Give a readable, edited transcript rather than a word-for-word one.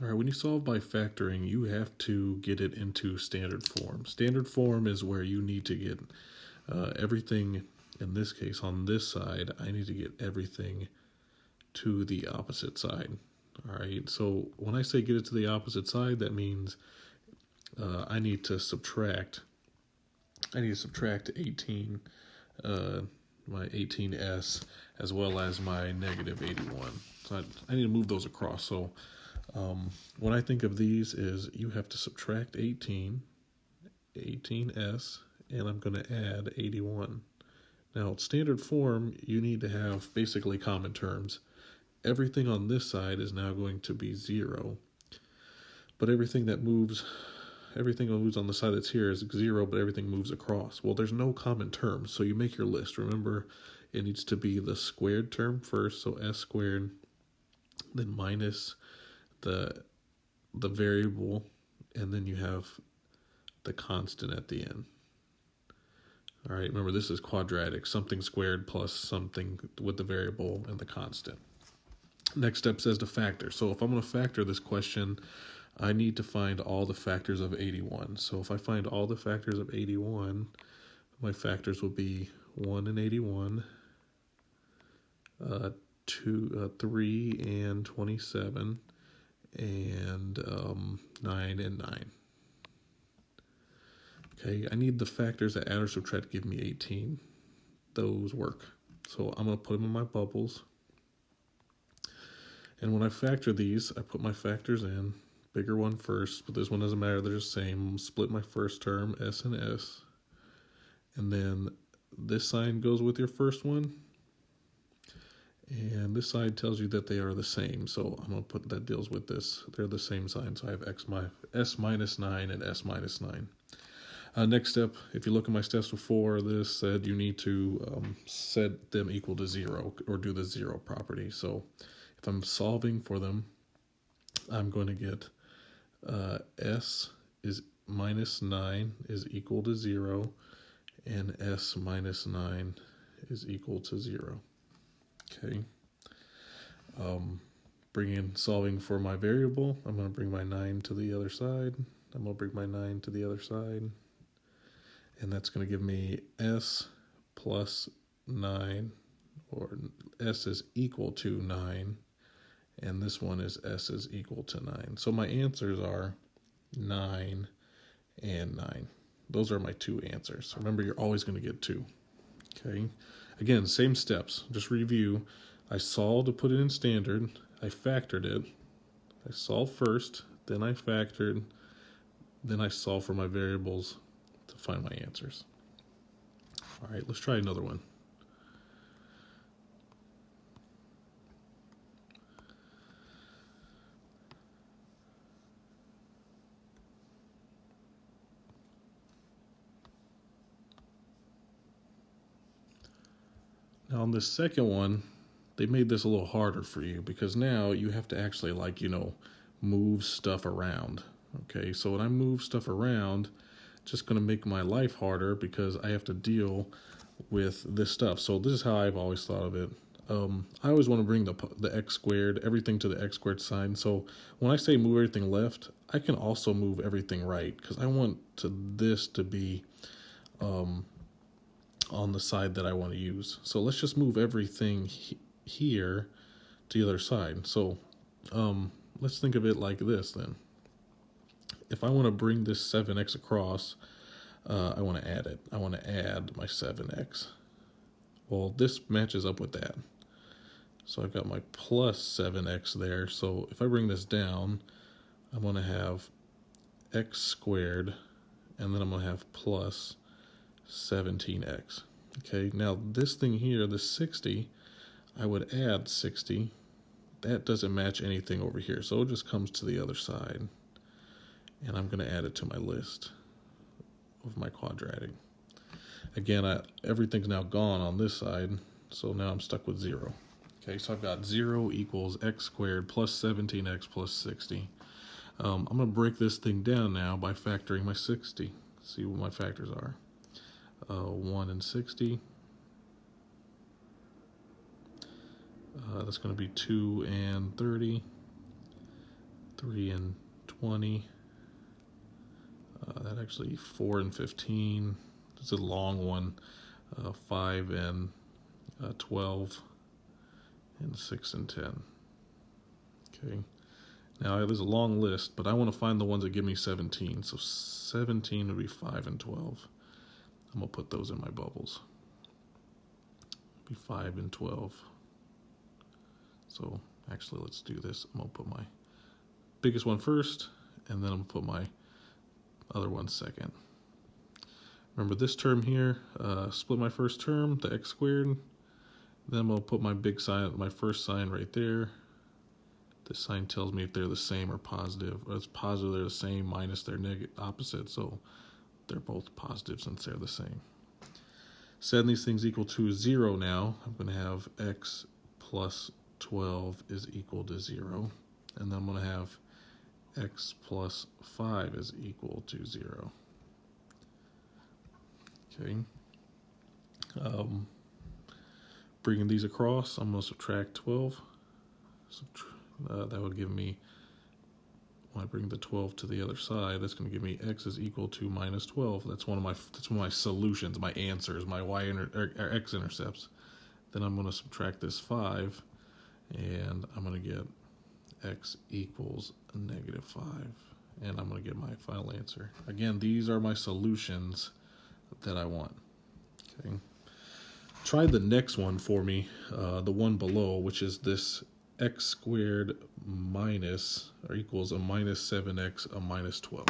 All right, when you solve by factoring, you have to get it into standard form. Standard form is where you need to get everything, in this case, on this side, I need to get everything to the opposite side. All right, so when I say get it to the opposite side, that means I need to subtract 18, my 18s, as well as my negative 81. So I need to move those across. So when I think of these is you have to subtract 18s, and I'm going to add 81. Now, standard form, you need to have basically common terms. Everything on this side is now going to be 0, but everything that moves on the side that's here is 0, but everything moves across. Well, there's no common terms, so you make your list. Remember, it needs to be the squared term first, so s squared, then minus the variable, and then you have the constant at the end. All right, remember this is quadratic, something squared plus something with the variable and the constant. Next step says to factor. So if I'm going to factor this question, I need to find all the factors of 81. So if I find all the factors of 81, my factors will be 1 and 81, 3 and 27, and 9 and 9. Okay, I need the factors that add or subtract give me 18. Those work. So I'm going to put them in my bubbles. And when I factor these, I put my factors in. Bigger one first, but this one doesn't matter. They're the same. Split my first term, s and s. And then this sign goes with your first one. And this side tells you that they are the same. So I'm going to put that deals with this. They're the same sign. So I have s minus 9 and s minus 9. Next step, if you look at my steps before, this said you need to set them equal to 0 or do the 0 property. So if I'm solving for them, I'm going to get s is minus 9 is equal to 0, and s minus 9 is equal to 0. Okay. Solving for my variable, I'm going to bring my 9 to the other side. I'm going to bring my 9 to the other side. And that's going to give me s plus 9, or s is equal to 9. And this one is s is equal to 9. So my answers are 9 and 9. Those are my two answers. Remember, you're always going to get 2. Okay. Again, same steps. Just review. I solved to put it in standard. I factored it. I solved first, then I factored, then I solved for my variables to find my answers. All right, let's try another one. Now on this second one, they made this a little harder for you because now you have to actually move stuff around. Okay, so when I move stuff around, it's just going to make my life harder because I have to deal with this stuff. So this is how I've always thought of it. I always want to bring the x squared, everything to the x squared sign. So when I say move everything left, I can also move everything right because I want this to be on the side that I want to use. So let's just move everything here to the other side. So let's think of it like this then. If I want to bring this 7x across, I want to add it. I want to add my 7x. Well, this matches up with that. So I've got my plus 7x there. So if I bring this down, I'm going to have x squared, and then I'm going to have plus 17x. Okay, now this thing here, the 60, I would add 60. That doesn't match anything over here, so it just comes to the other side. And I'm going to add it to my list of my quadratic. Again, everything's now gone on this side, so now I'm stuck with 0. Okay, so I've got 0 equals x squared plus 17x plus 60. I'm going to break this thing down now by factoring my 60. See what my factors are. 1 and 60. That's going to be 2 and 30. 3 and 20. That actually 4 and 15. It's a long one. 5 and 12. And 6 and 10. Okay. Now there's a long list, but I want to find the ones that give me 17. So 17 would be 5 and 12. I'm going to put those in my bubbles. Be 5 and 12. So actually, let's do this. I'm going to put my biggest one first, and then I'm going to put my other one second. Remember this term here, split my first term, the x squared. Then I'm going to put my big sign, my first sign right there. This sign tells me if they're the same or positive. Or it's positive, they're the same, minus their opposite. So they're both positive since they're the same. Setting these things equal to 0 now, I'm going to have x plus 12 is equal to 0. And then I'm going to have x plus 5 is equal to 0. Okay. Bringing these across, I'm going to subtract 12. That would give me, when I bring the 12 to the other side, that's going to give me x is equal to minus 12. That's one of my solutions, my answers, my or x intercepts. Then I'm going to subtract this 5, and I'm going to get x equals negative 5. And I'm going to get my final answer. Again, these are my solutions that I want. Okay. Try the next one for me, the one below, which is this x squared minus or equals a minus 7x a minus 12.